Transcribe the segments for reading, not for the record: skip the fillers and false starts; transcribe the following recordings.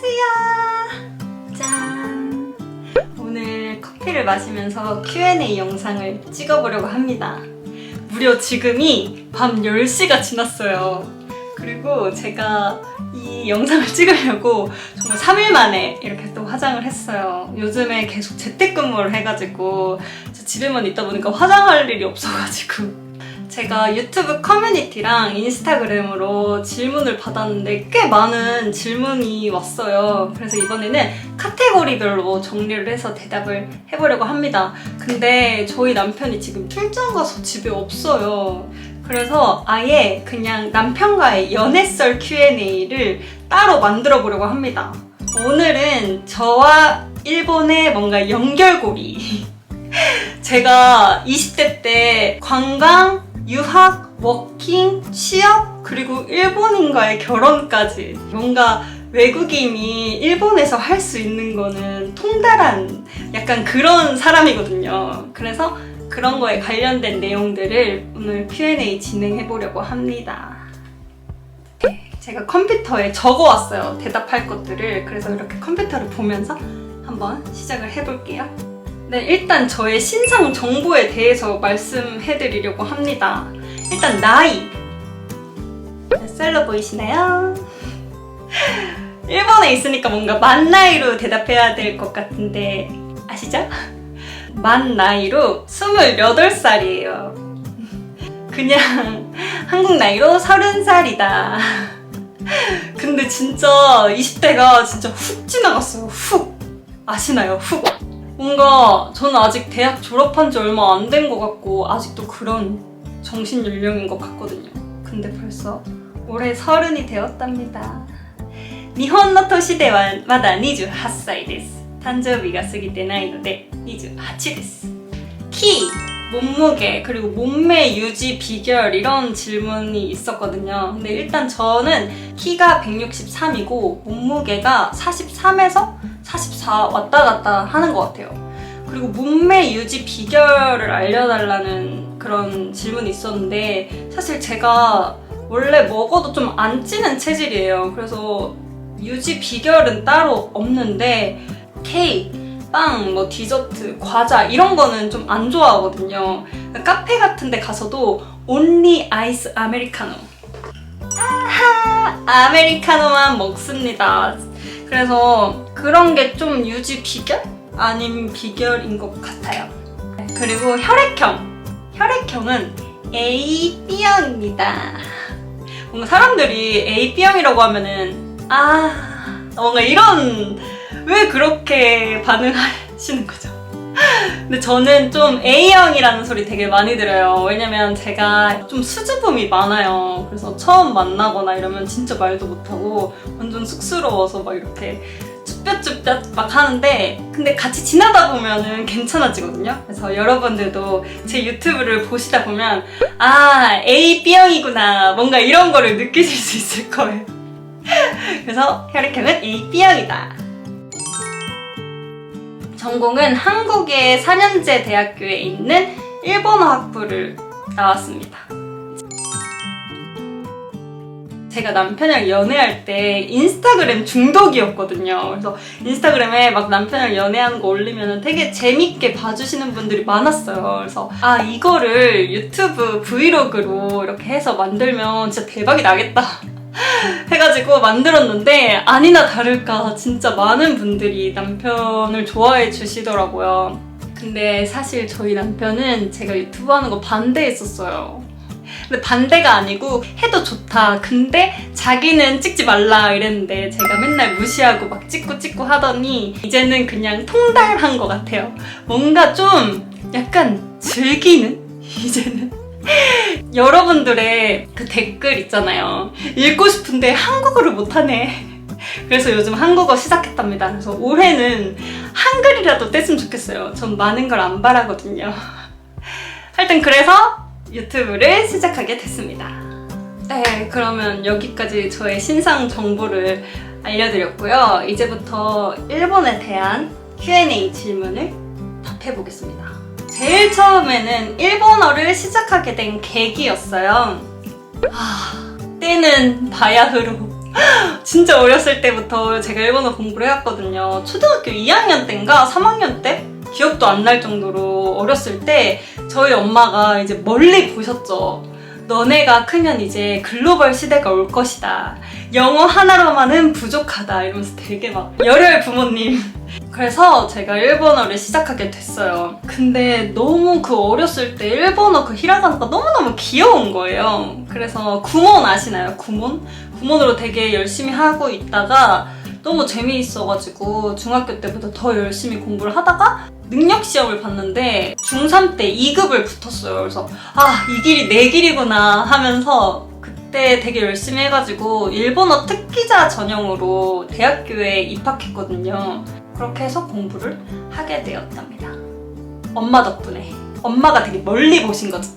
안녕하세요. 짠! 오늘 커피를 마시면서 Q&A 영상을 찍어보려고 합니다. 무려 지금이 밤 10시가 지났어요. 그리고 제가 이 영상을 찍으려고 정말 3일 만에 이렇게 또 화장을 했어요. 요즘에 계속 재택근무를 해가지고 집에만 있다 보니까 화장할 일이 없어가지고 제가 유튜브 커뮤니티랑 인스타그램으로 질문을 받았는데 꽤 많은 질문이 왔어요. 그래서 이번에는 카테고리별로 정리를 해서 대답을 해보려고 합니다. 근데 저희 남편이 지금 출장 가서 집에 없어요. 그래서 아예 그냥 남편과의 연애썰 Q&A를 따로 만들어 보려고 합니다. 오늘은 저와 일본의 뭔가 연결고리. 제가 20대 때 관광, 유학, 워킹, 취업, 그리고 일본인과의 결혼까지 뭔가 외국인이 일본에서 할 수 있는 거는 통달한 약간 그런 사람이거든요. 그래서 그런 거에 관련된 내용들을 오늘 Q&A 진행해 보려고 합니다. 제가 컴퓨터에 적어왔어요. 대답할 것들을. 그래서 이렇게 컴퓨터를 보면서 한번 시작을 해볼게요. 네, 일단 저의 신상 정보에 대해서 말씀해 드리려고 합니다. 일단 나이. 몇 살로 보이시나요? 일본에 있으니까 뭔가 만 나이로 대답해야 될 것 같은데 아시죠? 만 나이로 28살이에요. 그냥 한국 나이로 30살이다. 근데 진짜 20대가 진짜 훅 지나갔어요. 훅. 아시나요? 훅. 뭔가 저는 아직 대학 졸업한 지 얼마 안 된 것 같고 아직도 그런 정신 연령인 것 같거든요. 근데 벌써 올해 30이 되었답니다. 일본의 도시ではまだ28歳です。誕生日が過ぎてないので28です。키, 몸무게, 그리고 몸매 유지 비결 이런 질문이 있었거든요. 근데 일단 저는 키가 163이고 몸무게가 43에서 44 왔다 갔다 하는 것 같아요. 그리고 몸매 유지 비결을 알려달라는 그런 질문이 있었는데 사실 제가 원래 먹어도 좀 안 찌는 체질이에요. 그래서 유지 비결은 따로 없는데 케이크, 빵, 뭐 디저트, 과자 이런 거는 좀 안 좋아하거든요. 카페 같은 데 가서도 only 아이스 아메리카노. 아하! 아메리카노만 먹습니다. 그래서 그런 게 좀 유지 비결? 아닌 비결인 것 같아요. 그리고 혈액형. 혈액형은 AB형입니다. 뭔가 사람들이 AB형이라고 하면은 뭔가 이런 왜 그렇게 반응하시는 거죠? 근데 저는 좀 A형이라는 소리 되게 많이 들어요. 왜냐면 제가 좀 수줍음이 많아요. 그래서 처음 만나거나 이러면 진짜 말도 못하고 완전 쑥스러워서 막 이렇게 쭈뼛쭈뼛 막 하는데 근데 같이 지나다 보면은 괜찮아지거든요. 그래서 여러분들도 제 유튜브를 보시다 보면 A, B형이구나 뭔가 이런 거를 느끼실 수 있을 거예요. 그래서 혈액형은 A, B형이다. 전공은 한국의 4년제 대학교에 있는 일본어 학부를 나왔습니다. 제가 남편이랑 연애할 때 인스타그램 중독이었거든요. 그래서 인스타그램에 막 남편이랑 연애하는 거 올리면 되게 재밌게 봐주시는 분들이 많았어요. 그래서 이거를 유튜브 브이로그로 이렇게 해서 만들면 진짜 대박이 나겠다 해가지고 만들었는데 아니나 다를까 진짜 많은 분들이 남편을 좋아해 주시더라고요. 근데 사실 저희 남편은 제가 유튜브 하는 거 반대했었어요. 근데 반대가 아니고 해도 좋다. 근데 자기는 찍지 말라 이랬는데 제가 맨날 무시하고 막 찍고 하더니 이제는 그냥 통달한 것 같아요. 뭔가 좀 약간 즐기는? 이제는 여러분들의 그 댓글 있잖아요. 읽고 싶은데 한국어를 못하네. 그래서 요즘 한국어 시작했답니다. 그래서 올해는 한글이라도 뗐으면 좋겠어요. 전 많은 걸 안 바라거든요. 하여튼 그래서 유튜브를 시작하게 됐습니다. 네, 그러면 여기까지 저의 신상 정보를 알려드렸고요. 이제부터 일본에 대한 Q&A 질문을 답해보겠습니다. 제일 처음에는 일본어를 시작하게 된 계기였어요. 때는 바야흐로 진짜 어렸을 때부터 제가 일본어 공부를 해왔거든요. 초등학교 2학년 때인가 3학년 때? 기억도 안 날 정도로 어렸을 때 저희 엄마가 이제 멀리 보셨죠. 너네가 크면 이제 글로벌 시대가 올 것이다. 영어 하나로만은 부족하다. 이러면서 되게 막 열혈 부모님. 그래서 제가 일본어를 시작하게 됐어요. 근데 너무 그 어렸을 때 일본어 그 히라가나가 너무너무 귀여운 거예요. 그래서 구몬 아시나요? 구몬? 구몬으로 되게 열심히 하고 있다가 너무 재미있어가지고 중학교 때부터 더 열심히 공부를 하다가 능력시험을 봤는데 중3 때 2급을 붙었어요. 그래서 이 길이 내 길이구나 하면서 그때 되게 열심히 해가지고 일본어 특기자 전형으로 대학교에 입학했거든요. 그렇게 해서 공부를 하게 되었답니다. 엄마 덕분에. 엄마가 되게 멀리 보신 거죠.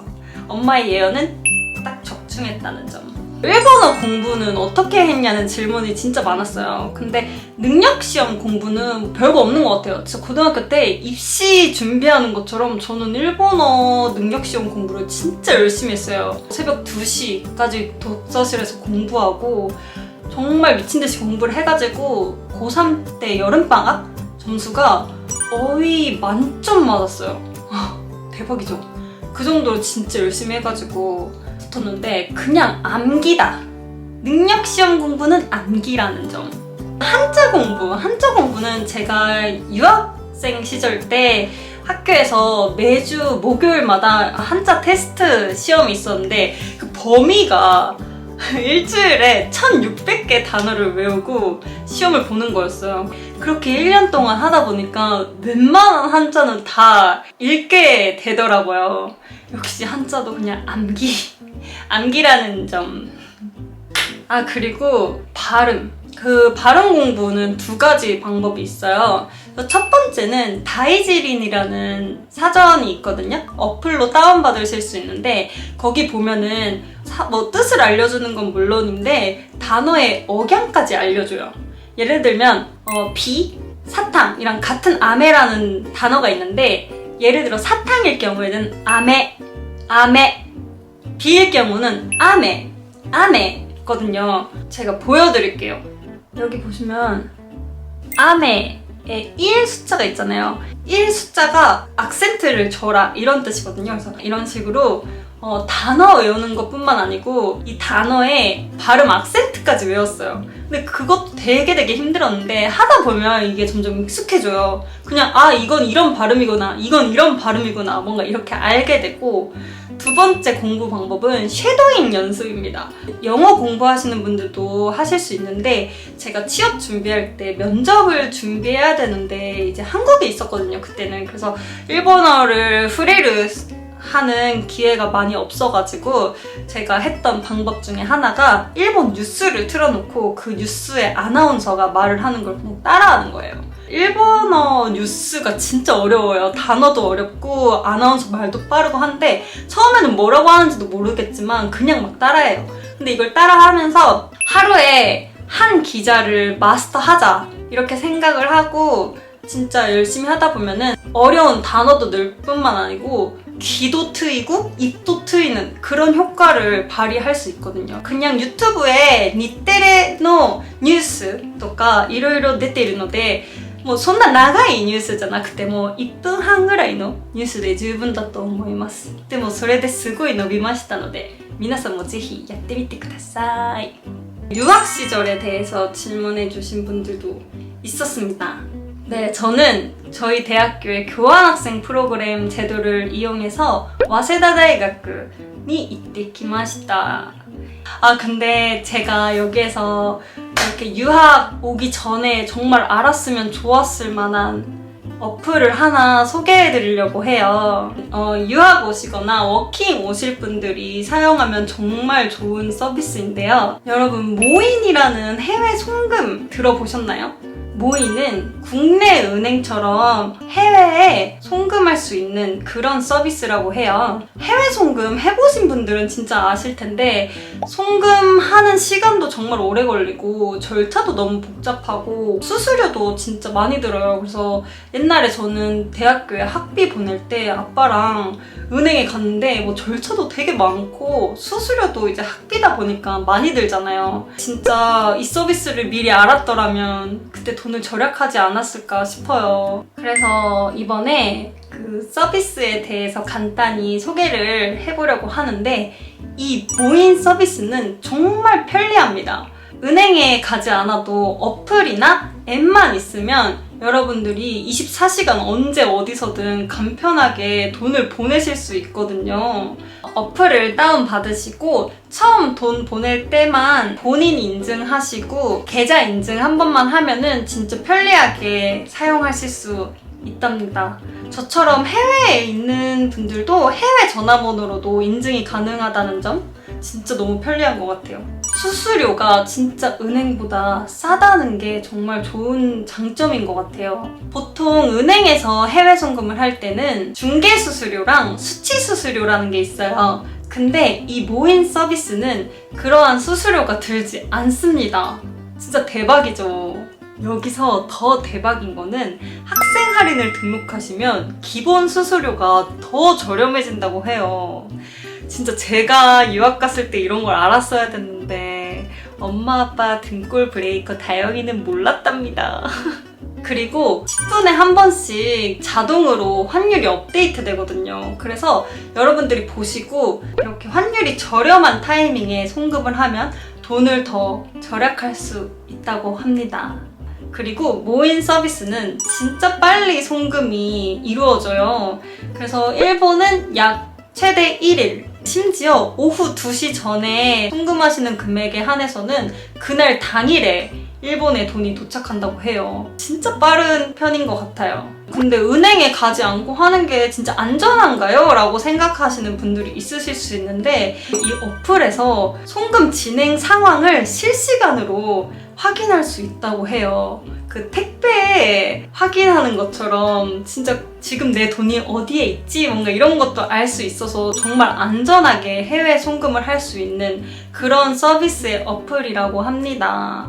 엄마의 예언은 딱 적중했다는 점. 일본어 공부는 어떻게 했냐는 질문이 진짜 많았어요. 근데 능력시험 공부는 별거 없는 것 같아요. 진짜 고등학교 때 입시 준비하는 것처럼 저는 일본어 능력시험 공부를 진짜 열심히 했어요. 새벽 2시까지 독서실에서 공부하고 정말 미친듯이 공부를 해가지고 고3 때 여름방학 점수가 거의 만점 맞았어요. 대박이죠? 그 정도로 진짜 열심히 해가지고 붙었는데 그냥 암기다. 능력시험 공부는 암기라는 점. 한자 공부는 제가 유학생 시절 때 학교에서 매주 목요일마다 한자 테스트 시험이 있었는데 그 범위가 일주일에 1600개 단어를 외우고 시험을 보는 거였어요. 그렇게 1년 동안 하다 보니까 웬만한 한자는 다 읽게 되더라고요. 역시 한자도 그냥 암기라는 점. 그리고 발음. 그 발음 공부는 2가지 방법이 있어요. 첫 번째는 다이지린이라는 사전이 있거든요. 어플로 다운받으실 수 있는데 거기 보면은 뜻을 알려주는 건 물론인데 단어의 억양까지 알려줘요. 예를 들면 비, 사탕이랑 같은 아메라는 단어가 있는데 예를 들어 사탕일 경우에는 아메, 비일 경우는 아메거든요. 제가 보여드릴게요. 여기 보시면 아메에 1 숫자가 있잖아요. 1 숫자가 악센트를 줘라 이런 뜻이거든요. 그래서 이런 식으로 단어 외우는 것뿐만 아니고 이 단어의 발음 악센트까지 외웠어요. 근데 그것도 되게 힘들었는데 하다 보면 이게 점점 익숙해져요. 그냥 이건 이런 발음이구나, 이건 이런 발음이구나 뭔가 이렇게 알게 되고. 2번째 공부 방법은 쉐도잉 연습입니다. 영어 공부하시는 분들도 하실 수 있는데 제가 취업 준비할 때 면접을 준비해야 되는데 이제 한국에 있었거든요, 그때는. 그래서 일본어를 프리를 하는 기회가 많이 없어가지고 제가 했던 방법 중에 하나가 일본 뉴스를 틀어놓고 그 뉴스의 아나운서가 말을 하는 걸 그냥 따라하는 거예요. 일본어 뉴스가 진짜 어려워요. 단어도 어렵고 아나운서 말도 빠르고 한데 처음에는 뭐라고 하는지도 모르겠지만 그냥 막 따라해요. 근데 이걸 따라하면서 하루에 한 기자를 마스터하자 이렇게 생각을 하고 진짜 열심히 하다 보면은 어려운 단어도 늘 뿐만 아니고 귀도 트이고 입도 트이는 그런 효과를 발휘할 수 있거든요. 그냥 유튜브에 니테레의 뉴스 とかいろいろ出ているのでもうそんな長いニュースじゃなくても1分半ぐらいのニュースで十分だと思います。でもそれですごい伸びましたので皆さんもぜひやってみてください。 유학 시절에 대해서 질문해 주신 분들도 있었습니다. 네, 저는 저희 대학교의 교환학생 프로그램 제도를 이용해서 와세다 다이가쿠니 이때 기마시다. 근데 제가 여기에서 이렇게 유학 오기 전에 정말 알았으면 좋았을 만한 어플을 하나 소개해 드리려고 해요. 유학 오시거나 워킹 오실 분들이 사용하면 정말 좋은 서비스인데요. 여러분 모인이라는 해외 송금 들어보셨나요? 모이는 국내 은행처럼 해외에 송금할 수 있는 그런 서비스라고 해요. 해외 송금 해보신 분들은 진짜 아실 텐데 송금하는 시간도 정말 오래 걸리고 절차도 너무 복잡하고 수수료도 진짜 많이 들어요. 그래서 옛날에 저는 대학교에 학비 보낼 때 아빠랑 은행에 갔는데 뭐 절차도 되게 많고 수수료도 이제 학비다 보니까 많이 들잖아요. 진짜 이 서비스를 미리 알았더라면 그때 돈을 절약하지 않았을까 싶어요. 그래서 이번에 그 서비스에 대해서 간단히 소개를 해보려고 하는데 이 모인 서비스는 정말 편리합니다. 은행에 가지 않아도 어플이나 앱만 있으면 여러분들이 24시간 언제 어디서든 간편하게 돈을 보내실 수 있거든요. 어플을 다운받으시고 처음 돈 보낼 때만 본인 인증하시고 계좌 인증 한 번만 하면은 진짜 편리하게 사용하실 수 있답니다. 저처럼 해외에 있는 분들도 해외 전화번호로도 인증이 가능하다는 점 진짜 너무 편리한 것 같아요. 수수료가 진짜 은행보다 싸다는 게 정말 좋은 장점인 것 같아요. 보통 은행에서 해외 송금을 할 때는 중개 수수료랑 수취 수수료라는 게 있어요. 근데 이 모인 서비스는 그러한 수수료가 들지 않습니다. 진짜 대박이죠. 여기서 더 대박인 거는 학생 할인을 등록하시면 기본 수수료가 더 저렴해진다고 해요. 진짜 제가 유학 갔을 때 이런 걸 알았어야 됐는데 엄마 아빠 등골 브레이커 다영이는 몰랐답니다. 그리고 10분에 한 번씩 자동으로 환율이 업데이트 되거든요. 그래서 여러분들이 보시고 이렇게 환율이 저렴한 타이밍에 송금을 하면 돈을 더 절약할 수 있다고 합니다. 그리고 모인 서비스는 진짜 빨리 송금이 이루어져요. 그래서 일본은 약 최대 1일, 심지어 오후 2시 전에 송금하시는 금액에 한해서는 그날 당일에 일본에 돈이 도착한다고 해요. 진짜 빠른 편인 것 같아요. 근데 은행에 가지 않고 하는 게 진짜 안전한가요? 라고 생각하시는 분들이 있으실 수 있는데 이 어플에서 송금 진행 상황을 실시간으로 확인할 수 있다고 해요. 그 택배 확인하는 것처럼 진짜 지금 내 돈이 어디에 있지? 뭔가 이런 것도 알 수 있어서 정말 안전하게 해외 송금을 할 수 있는 그런 서비스의 어플이라고 합니다.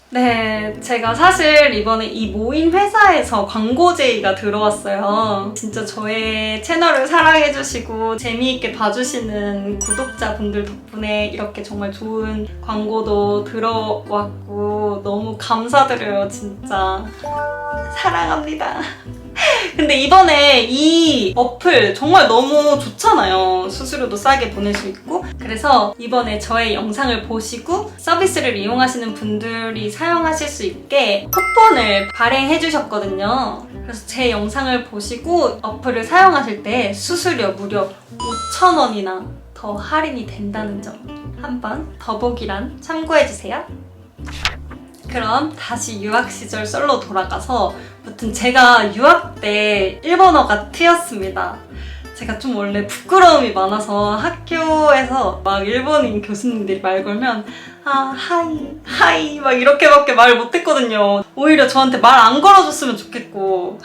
네, 제가 사실 이번에 이 모인 회사에서 광고 제의가 들어왔어요. 진짜 저의 채널을 사랑해주시고 재미있게 봐주시는 구독자분들 덕분에 이렇게 정말 좋은 광고도 들어왔고 너무 감사드려요, 진짜. 사랑합니다. 근데 이번에 이 어플 정말 너무 좋잖아요. 수수료도 싸게 보낼 수 있고. 그래서 이번에 저의 영상을 보시고 서비스를 이용하시는 분들이 사용하실 수 있게 쿠폰을 발행해 주셨거든요. 그래서 제 영상을 보시고 어플을 사용하실 때 수수료 무려 5,000원이나 더 할인이 된다는 점 한번 더보기란 참고해주세요. 그럼 다시 유학 시절 썰로 돌아가서 무튼 제가 유학 때 일본어가 트였습니다. 제가 좀 원래 부끄러움이 많아서 학교에서 막 일본인 교수님들이 말 걸면 하이 막 이렇게밖에 말을 못했거든요. 오히려 저한테 말 안 걸어줬으면 좋겠고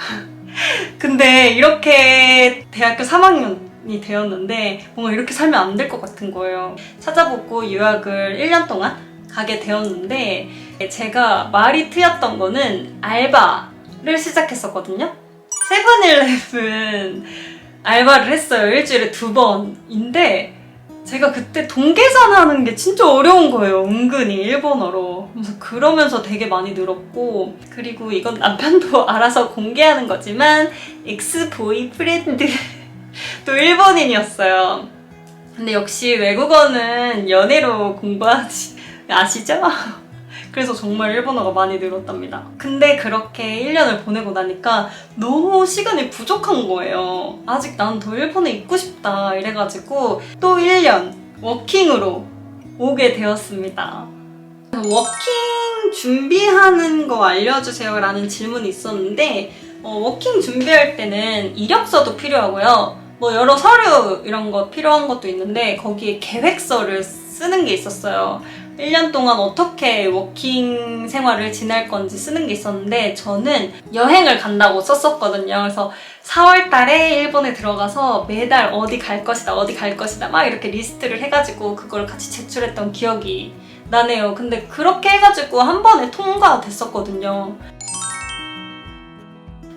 근데 이렇게 대학교 3학년이 되었는데 뭔가 이렇게 살면 안 될 것 같은 거예요. 찾아보고 유학을 1년 동안 가게 되었는데 제가 말이 트였던 거는 알바를 시작했었거든요. 세븐일레븐 알바를 했어요. 일주일에 2번인데 제가 그때 돈 계산하는 게 진짜 어려운 거예요. 은근히 일본어로. 그래서 그러면서 되게 많이 늘었고 그리고 이건 남편도 알아서 공개하는 거지만 엑스보이프렌드 또 일본인이었어요. 근데 역시 외국어는 연애로 공부하지 아시죠? 그래서 정말 일본어가 많이 늘었답니다. 근데 그렇게 1년을 보내고 나니까 너무 시간이 부족한 거예요. 아직 난 더 일본에 있고 싶다 이래가지고 또 1년 워킹으로 오게 되었습니다. 워킹 준비하는 거 알려주세요 라는 질문이 있었는데 워킹 준비할 때는 이력서도 필요하고요. 뭐 여러 서류 이런 거 필요한 것도 있는데 거기에 계획서를 쓰는 게 있었어요. 1년 동안 어떻게 워킹 생활을 지낼 건지 쓰는 게 있었는데 저는 여행을 간다고 썼었거든요. 그래서 4월 달에 일본에 들어가서 매달 어디 갈 것이다, 어디 갈 것이다 막 이렇게 리스트를 해가지고 그걸 같이 제출했던 기억이 나네요. 근데 그렇게 해가지고 한 번에 통과됐었거든요.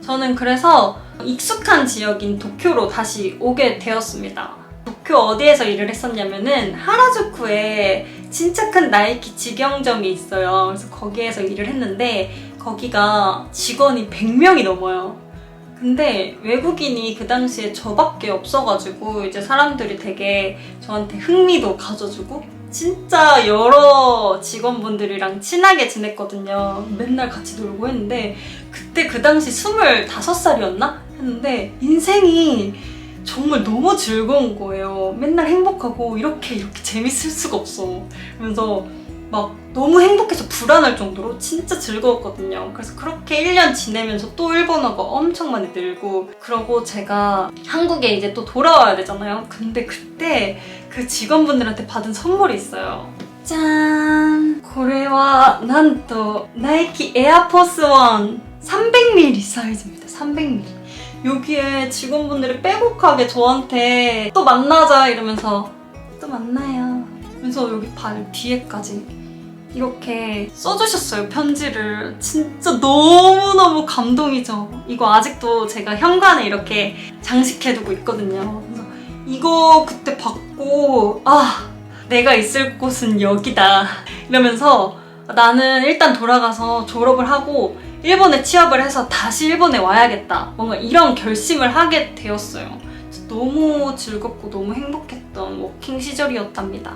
저는 그래서 익숙한 지역인 도쿄로 다시 오게 되었습니다. 도쿄 어디에서 일을 했었냐면은 하라주쿠에 진짜 큰 나이키 직영점이 있어요. 그래서 거기에서 일을 했는데 거기가 직원이 100명이 넘어요. 근데 외국인이 그 당시에 저밖에 없어가지고 이제 사람들이 되게 저한테 흥미도 가져주고 진짜 여러 직원분들이랑 친하게 지냈거든요. 맨날 같이 놀고 했는데 그때 그 당시 25살이었나? 했는데 인생이 정말 너무 즐거운 거예요. 맨날 행복하고 이렇게 재밌을 수가 없어. 그래서 막 너무 행복해서 불안할 정도로 진짜 즐거웠거든요. 그래서 그렇게 1년 지내면서 또 일본어가 엄청 많이 늘고 그러고 제가 한국에 이제 또 돌아와야 되잖아요. 근데 그때 그 직원분들한테 받은 선물이 있어요. 짠! これはなんと 나이키 에어포스 1 300mm 사이즈입니다. 300mm. 여기에 직원분들이 빼곡하게 저한테 또 만나자 이러면서 또 만나요. 그래서 여기 발 뒤에까지 이렇게 써주셨어요, 편지를. 진짜 너무너무 감동이죠. 이거 아직도 제가 현관에 이렇게 장식해두고 있거든요. 그래서 이거 그때 받고 아, 내가 있을 곳은 여기다 이러면서 나는 일단 돌아가서 졸업을 하고 일본에 취업을 해서 다시 일본에 와야겠다. 뭔가 이런 결심을 하게 되었어요. 너무 즐겁고 너무 행복했던 워킹 시절이었답니다.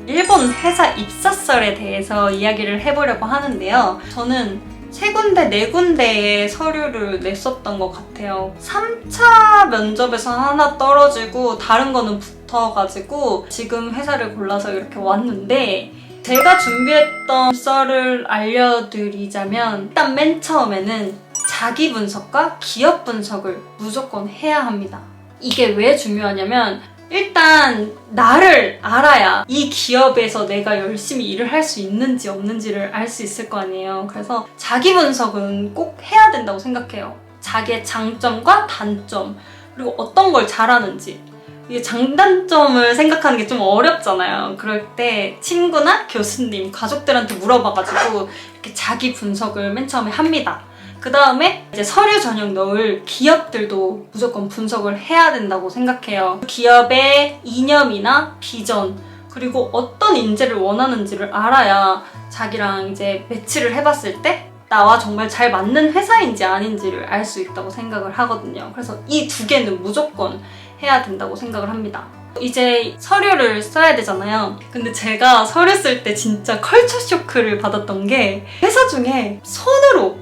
일본 회사 입사설에 대해서 이야기를 해보려고 하는데요. 저는 3군데, 4군데의 서류를 냈었던 것 같아요. 3차 면접에서 하나 떨어지고 다른 거는 붙어가지고 지금 회사를 골라서 이렇게 왔는데 제가 준비했던 썰을 알려드리자면 일단 맨 처음에는 자기 분석과 기업 분석을 무조건 해야 합니다. 이게 왜 중요하냐면 일단 나를 알아야 이 기업에서 내가 열심히 일을 할 수 있는지 없는지를 알 수 있을 거 아니에요. 그래서 자기 분석은 꼭 해야 된다고 생각해요. 자기의 장점과 단점, 그리고 어떤 걸 잘하는지. 이게 장단점을 생각하는 게 좀 어렵잖아요. 그럴 때 친구나 교수님, 가족들한테 물어봐가지고 이렇게 자기 분석을 맨 처음에 합니다. 그 다음에 이제 서류 전형 넣을 기업들도 무조건 분석을 해야 된다고 생각해요. 기업의 이념이나 비전, 그리고 어떤 인재를 원하는지를 알아야 자기랑 이제 매치를 해봤을 때 나와 정말 잘 맞는 회사인지 아닌지를 알 수 있다고 생각을 하거든요. 그래서 이 2개는 무조건 해야 된다고 생각을 합니다. 이제 서류를 써야 되잖아요. 근데 제가 서류 쓸 때 진짜 컬처 쇼크를 받았던 게 회사 중에 손으로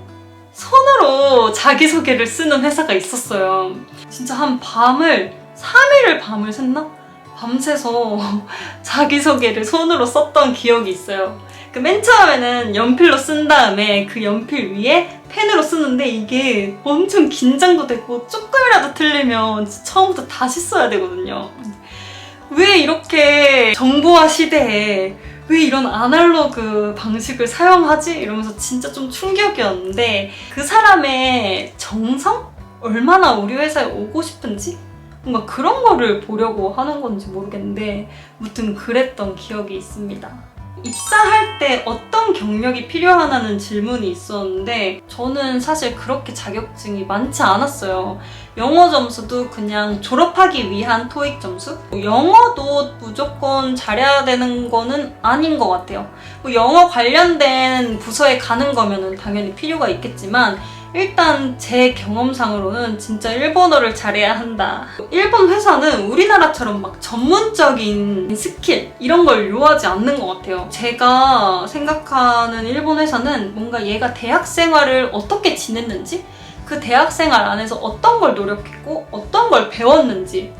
자기소개를 쓰는 회사가 있었어요. 진짜 한 3일을 밤을 샜나? 밤새서 자기소개를 손으로 썼던 기억이 있어요. 그 맨 처음에는 연필로 쓴 다음에 그 연필 위에 펜으로 쓰는데 이게 엄청 긴장도 되고 조금이라도 틀리면 처음부터 다시 써야 되거든요. 왜 이렇게 정보화 시대에 왜 이런 아날로그 방식을 사용하지? 이러면서 진짜 좀 충격이었는데 그 사람의 정성? 얼마나 우리 회사에 오고 싶은지? 뭔가 그런 거를 보려고 하는 건지 모르겠는데 아무튼 그랬던 기억이 있습니다. 입사할 때 어떤 경력이 필요하냐는 질문이 있었는데 저는 사실 그렇게 자격증이 많지 않았어요. 영어 점수도 그냥 졸업하기 위한 토익 점수? 영어도 무조건 잘해야 되는 거는 아닌 것 같아요. 영어 관련된 부서에 가는 거면 당연히 필요가 있겠지만 일단 제 경험상으로는 진짜 일본어를 잘해야 한다. 일본 회사는 우리나라처럼 막 전문적인 스킬 이런 걸 요하지 않는 것 같아요. 제가 생각하는 일본 회사는 뭔가 얘가 대학 생활을 어떻게 지냈는지 그 대학 생활 안에서 어떤 걸 노력했고 어떤 걸 배웠는지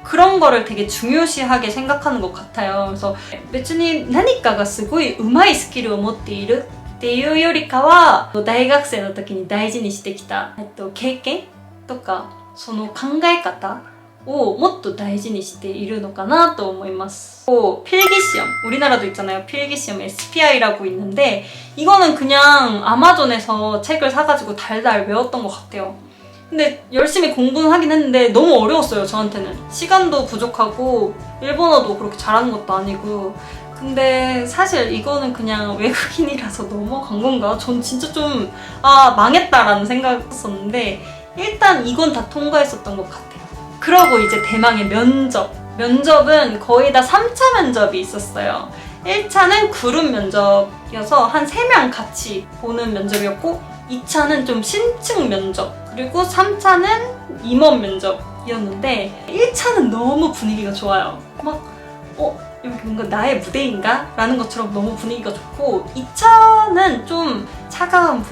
그런 거를 되게 중요시하게 생각하는 것 같아요. 그래서 別に何かがすごい上手いスキルを持っているっていうよりかは大学生の時に大事にしてきた経験とかその考え方をもっと大事にしているのかなと思います. 필기시험, 우리나라도 있잖아요. 필기시험 SPI라고 있는데 이거는 그냥 아마존에서 책을 사가지고 달달 외웠던 것 같아요. 근데 열심히 공부는 하긴 했는데 너무 어려웠어요, 저한테는. 시간도 부족하고 일본어도 그렇게 잘하는 것도 아니고. 근데 사실 이거는 그냥 외국인이라서 넘어간 건가? 전 진짜 좀 망했다라는 생각했었는데 일단 이건 다 통과했었던 것 같아요. 그러고 이제 대망의 면접은 거의 다 3차 면접이 있었어요. 1차는 그룹 면접이어서 한 3명 같이 보는 면접이었고 2차는 좀 신층 면접 그리고 3차는 임원 면접이었는데 1차는 너무 분위기가 좋아요. 막 여기 뭔가 나의 무대인가? 라는 것처럼 너무 분위기가 좋고 2차는 좀 차가운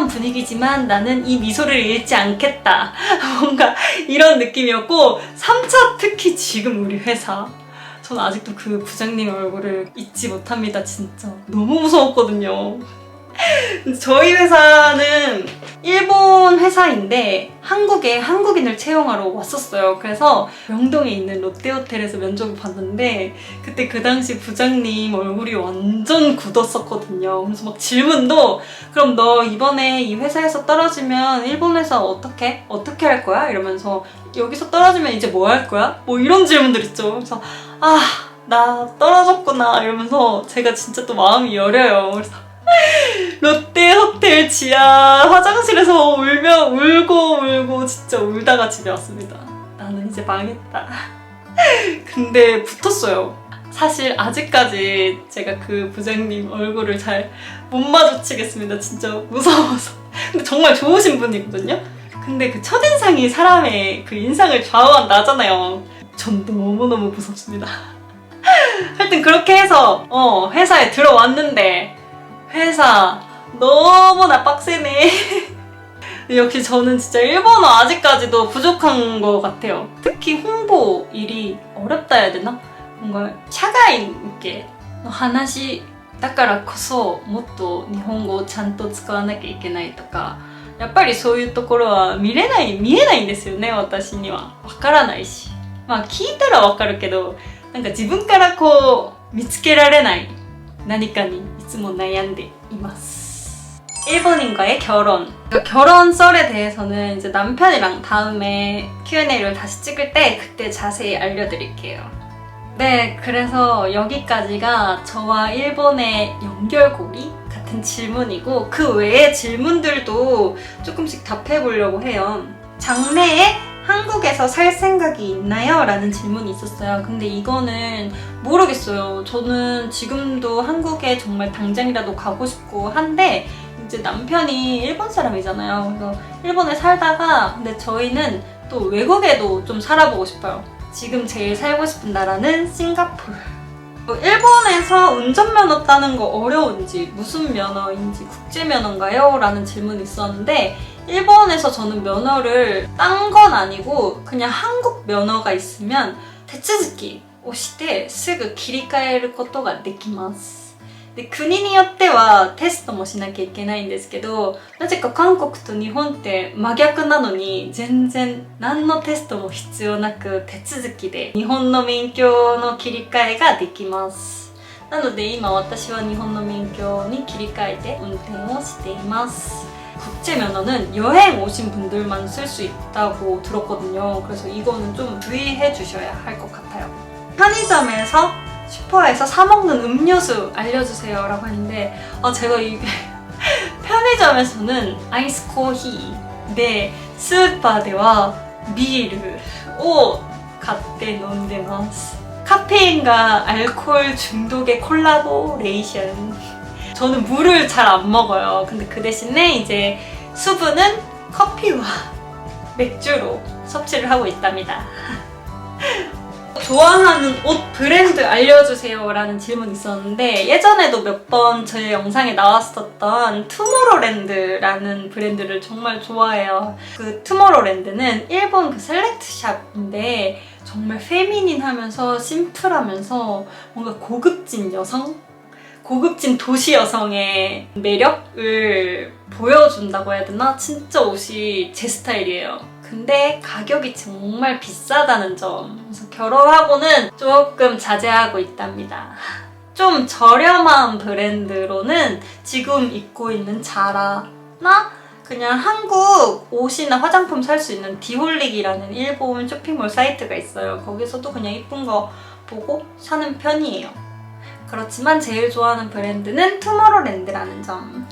분위기지만 나는 이 미소를 잃지 않겠다. 뭔가 이런 느낌이었고 3차 특히 지금 우리 회사 전 아직도 그 부장님 얼굴을 잊지 못합니다. 진짜 너무 무서웠거든요. 저희 회사는 일본 회사인데 한국에 한국인을 채용하러 왔었어요. 그래서 명동에 있는 롯데호텔에서 면접을 봤는데 그때 그 당시 부장님 얼굴이 완전 굳었었거든요. 그래서 막 질문도 그럼 너 이번에 이 회사에서 떨어지면 일본 회사 어떻게 할 거야? 이러면서 여기서 떨어지면 이제 뭐 할 거야? 뭐 이런 질문들 있죠. 그래서 나 떨어졌구나 이러면서 제가 진짜 또 마음이 여려요. 그래서 롯데호텔 지하 화장실에서 울고 진짜 울다가 집에 왔습니다. 나는 이제 망했다. 근데 붙었어요. 사실 아직까지 제가 그 부장님 얼굴을 잘 못 마주치겠습니다. 진짜 무서워서. 근데 정말 좋으신 분이거든요. 근데 그 첫인상이 사람의 그 인상을 좌우한다잖아요. 전 너무너무 무섭습니다. 하여튼 그렇게 해서 회사에 들어왔는데 회사 너무나 빡세네. 역시 저는 진짜 일본어 아직까지도 부족한 것 같아요. 특히 홍보 일이 어렵다 해야 되나? 뭔가 샤가인께話だからこそもっと日本語をちゃんと使わなきゃいけないとかやっぱりそういうところは見えないんですよね、私には。わからないし。聞いたらわかるけどなんか自分から見つけられない何かにいつも悩んでいます. 일본인과의 결혼. 결혼 썰에 대해서는 이제 남편이랑 다음에 Q&A를 다시 찍을 때 그때 자세히 알려드릴게요. 네, 그래서 여기까지가 저와 일본의 연결고리 같은 질문이고 그 외의 질문들도 조금씩 답해보려고 해요. 장래에 한국에서 살 생각이 있나요? 라는 질문이 있었어요. 근데 이거는 모르겠어요. 저는 지금도 한국에 정말 당장이라도 가고 싶고 한데 이제 남편이 일본 사람이잖아요. 그래서 일본에 살다가 근데 저희는 또 외국에도 좀 살아보고 싶어요. 지금 제일 살고 싶은 나라는 싱가포르. 일본에서 운전면허 따는 거 어려운지 무슨 면허인지 국제면허인가요? 라는 질문이 있었는데 일본에서 저는 면허를 딴 건 아니고 그냥 한국 면허가 있으면 手続きをしてすぐ切り替えることができます。で、国によってはテストもしなきゃいけないんですけど、なぜか韓国と日本って真逆なのに全然何のテストも必要なく手続きで日本の免許の切り替えができます。なので今私は日本の免許に切り替えて運転をしています。 국제면허는 여행 오신 분들만 쓸 수 있다고 들었거든요. 그래서 이거는 좀 주의해 주셔야 할 것 같아요. 편의점에서 슈퍼에서 사먹는 음료수 알려주세요 라고 했는데 제가 이게 편의점에서는 아이스 코히 네, スーパーではビールを買って飲んでます. 카페인과 알코올 중독의 콜라보레이션. 저는 물을 잘 안 먹어요. 근데 그 대신에 이제 수분은 커피와 맥주로 섭취를 하고 있답니다. 좋아하는 옷 브랜드 알려주세요 라는 질문이 있었는데 예전에도 몇 번 제 영상에 나왔었던 투모로랜드라는 브랜드를 정말 좋아해요. 그 투모로랜드는 일본 그 셀렉트샵인데 정말 페미닌하면서 심플하면서 뭔가 고급진 여성? 고급진 도시 여성의 매력을 보여준다고 해야 되나? 진짜 옷이 제 스타일이에요. 근데 가격이 정말 비싸다는 점. 그래서 결혼하고는 조금 자제하고 있답니다. 좀 저렴한 브랜드로는 지금 입고 있는 자라나 그냥 한국 옷이나 화장품 살 수 있는 디홀릭이라는 일본 쇼핑몰 사이트가 있어요. 거기서도 그냥 이쁜 거 보고 사는 편이에요. 그렇지만 제일 좋아하는 브랜드는 투모로우랜드라는 점.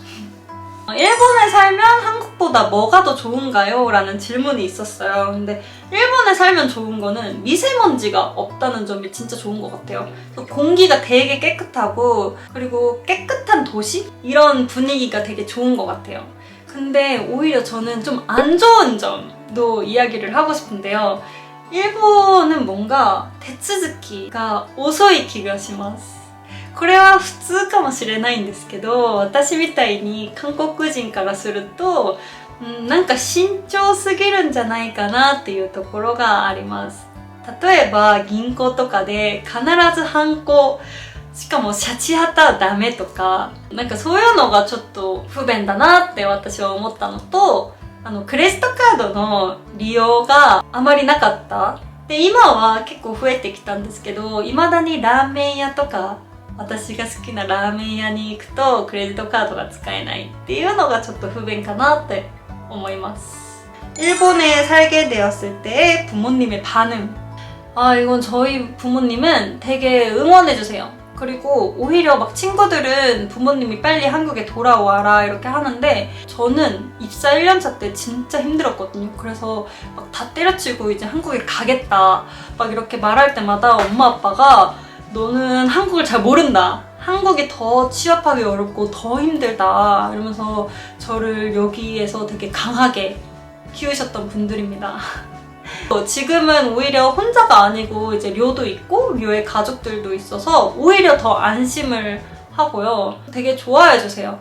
일본에 살면 한국보다 뭐가 더 좋은가요? 라는 질문이 있었어요. 근데 일본에 살면 좋은 거는 미세먼지가 없다는 점이 진짜 좋은 것 같아요. 공기가 되게 깨끗하고 그리고 깨끗한 도시? 이런 분위기가 되게 좋은 것 같아요. 근데 오히려 저는 좀 안 좋은 점도 이야기를 하고 싶은데요. 일본은 뭔가 데츠즈키가遅い気がします。これは普通かもしれないんですけど、私みたいに韓国人からすると、なんか慎重すぎるんじゃないかなっていうところがあります。例えば銀行とかで必ずハンコ、しかもシャチハタダメとか、なんかそういうのがちょっと不便だなって私は思ったのと、クレジットカードの利用があまりなかった。で、今は結構増えてきたんですけど、未だにラーメン屋とか私が好きなラーメン屋に行くとクレジットカードが使えないっていうのがちょっと不便かなって思います。일본에 살게 되었을 때의 부모님의 반응. 이건 저희 부모님은 되게 응원해주세요. 그리고 오히려 막 친구들은 부모님이 빨리 한국에 돌아와라 이렇게 하는데 저는 입사 1년차 때 진짜 힘들었거든요. 그래서 막 다 때려치고 이제 한국에 가겠다 막 이렇게 말할 때마다 엄마 아빠가 너는 한국을 잘 모른다. 한국이 더 취업하기 어렵고 더 힘들다. 이러면서 저를 여기에서 되게 강하게 키우셨던 분들입니다. 지금은 오히려 혼자가 아니고 이제 료도 있고 료의 가족들도 있어서 오히려 더 안심을 하고요. 되게 좋아해주세요.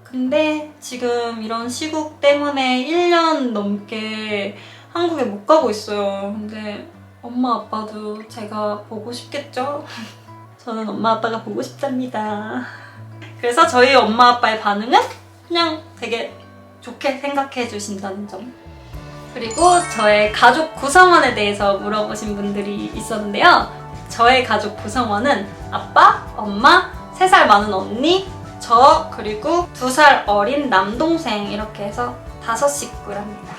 근데 지금 이런 시국 때문에 1년 넘게 한국에 못 가고 있어요. 근데 엄마 아빠도 제가 보고 싶겠죠? 저는 엄마 아빠가 보고 싶답니다. 그래서 저희 엄마 아빠의 반응은 그냥 되게 좋게 생각해 주신다는 점. 그리고 저의 가족 구성원에 대해서 물어보신 분들이 있었는데요. 저의 가족 구성원은 아빠, 엄마, 3살 많은 언니, 저 그리고 2살 어린 남동생 이렇게 해서 5식구랍니다.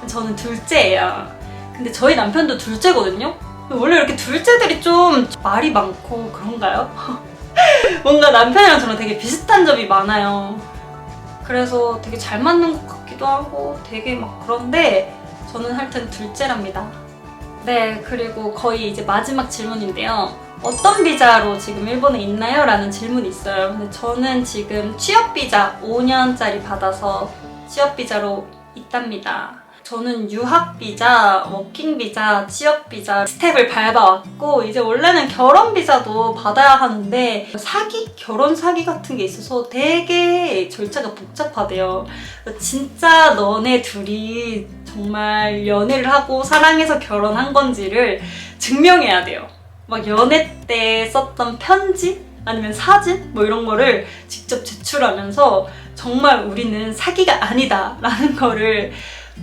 저는 둘째예요. 근데 저희 남편도 둘째거든요? 원래 이렇게 둘째들이 좀 말이 많고 그런가요? 뭔가 남편이랑 저랑 되게 비슷한 점이 많아요. 그래서 되게 잘 맞는 것 같기도 하고 되게 막 그런데 저는 하여튼 둘째랍니다. 네, 그리고 거의 이제 마지막 질문인데요. 어떤 비자로 지금 일본에 있나요? 라는 질문이 있어요. 근데 저는 지금 취업비자 5년짜리 받아서 취업비자로 있답니다. 저는 유학비자, 워킹비자, 취업비자 스텝을 밟아왔고 이제 원래는 결혼비자도 받아야 하는데 결혼 사기 같은 게 있어서 되게 절차가 복잡하대요. 진짜 너네 둘이 정말 연애를 하고 사랑해서 결혼한 건지를 증명해야 돼요. 막 연애 때 썼던 편지? 아니면 사진? 뭐 이런 거를 직접 제출하면서 정말 우리는 사기가 아니다 라는 거를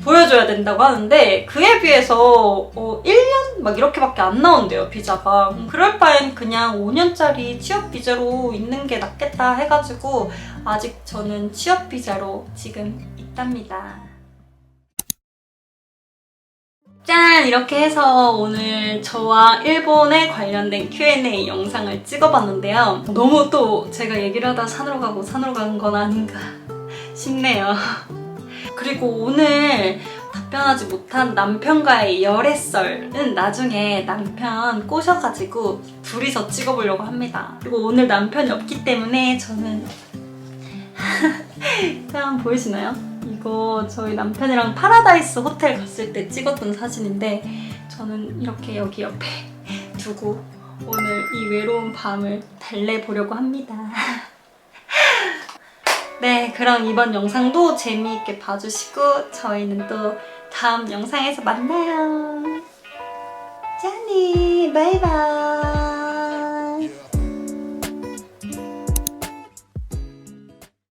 보여줘야 된다고 하는데 그에 비해서 1년? 막 이렇게밖에 안 나온대요, 비자가. 그럴 바엔 그냥 5년짜리 취업비자로 있는 게 낫겠다 해가지고 아직 저는 취업비자로 지금 있답니다. 짠! 이렇게 해서 오늘 저와 일본에 관련된 Q&A 영상을 찍어봤는데요. 너무 또 제가 얘기를 하다 산으로 가고 산으로 간 건 아닌가 싶네요. 그리고 오늘 답변하지 못한 남편과의 열애설은 나중에 남편 꼬셔가지고 둘이서 찍어보려고 합니다. 그리고 오늘 남편이 없기 때문에 저는 짠, 보이시나요? 이거 저희 남편이랑 파라다이스 호텔 갔을 때 찍었던 사진인데 저는 이렇게 여기 옆에 두고 오늘 이 외로운 밤을 달래보려고 합니다. 네, 그럼 이번 영상도 재미있게 봐주시고 저희는 또 다음 영상에서 만나요. 짠이 바이바이.